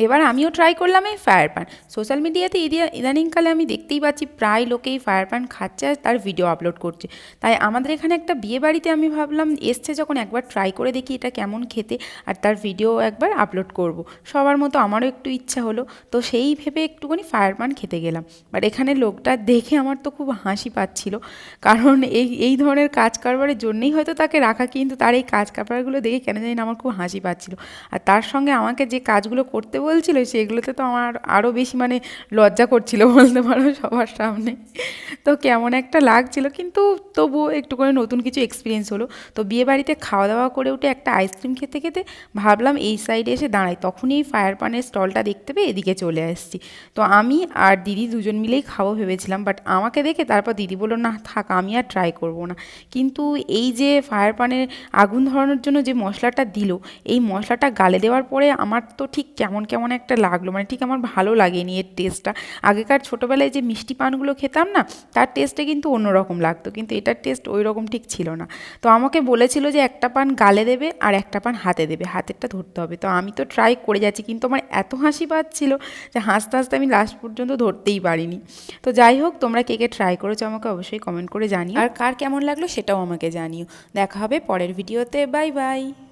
এবার আমিও ট্রাই করলাম এই ফায়ার পান। সোশ্যাল মিডিয়াতে ইদানিংকালে আমি দেখতেই পাচ্ছি প্রায় লোকে এই ফায়ার পান খাচ্ছে আর তার ভিডিও আপলোড করছে। তাই আমাদের এখানে একটা বিয়ে বাড়িতে আমি ভাবলাম এসছে যখন একবার ট্রাই করে দেখি এটা কেমন খেতে, আর তার ভিডিও একবার আপলোড করব। সবার মতো আমারও একটু ইচ্ছা হলো, তো সেই ভেবে একটুখানি ফায়ার পান খেতে গেলাম। বাট এখানে লোকটা দেখে আমার তো খুব হাসি পাচ্ছিল, কারণ এই ধরনের কাজ কারবারের জন্যই হয়তো তাকে রাখা, কিন্তু তার এই কাজ কারবারগুলো দেখে কেন জানি না আমার খুব হাসি পাচ্ছিল। আর তার সঙ্গে আমাকে যে কাজগুলো করতে বলছিল সেগুলোতে তো আমার আরও বেশি লজ্জা করছিল বলতে পারো সবার সামনে। তো কেমন একটা লাগছিল, কিন্তু তবুও একটু করে নতুন কিছু এক্সপিরিয়েন্স হলো। তো বিয়েবাড়িতে খাওয়া দাওয়া করে উঠে একটা আইসক্রিম খেতে খেতে ভাবলাম এই সাইডে এসে দাঁড়াই, তখনই এই ফায়ার পানের স্টলটা দেখতে পেয়ে এদিকে চলে আসছি। তো আমি আর দিদি দুজন মিলেই খাবো ভেবেছিলাম, বাট আমাকে দেখে তারপর দিদি বললো না থাক আমি আর ট্রাই করবো না। কিন্তু এই যে ফায়ার পানের আগুন ধরানোর জন্য যে মশলাটা দিল, এই মশলাটা গালে দেওয়ার পরে আমার তো ঠিক কেমন কেমন একটা লাগলো, ঠিক আমার ভালো লাগেনি এর টেস্টটা। আগেকার ছোটোবেলায় যে মিষ্টি পানগুলো খেতাম না, তার টেস্টে কিন্তু অন্যরকম লাগতো, কিন্তু এটার টেস্ট ওই রকম ঠিক ছিল না। তো আমাকে বলেছিল যে একটা পান গালে দেবে আর একটা পান হাতে দেবে, হাতেরটা ধরতে হবে। তো আমি তো ট্রাই করে যাচ্ছি, কিন্তু আমার এত হাসি পাচ্ছিল যে হাসতে হাসতে আমি লাস্ট পর্যন্ত ধরতেই পারিনি। তো যাই হোক, তোমরা কে কে ট্রাই করেছো আমাকে অবশ্যই কমেন্ট করে জানিও, আর কার কেমন লাগলো সেটাও আমাকে জানিও। দেখা হবে পরের ভিডিওতে। Bye bye.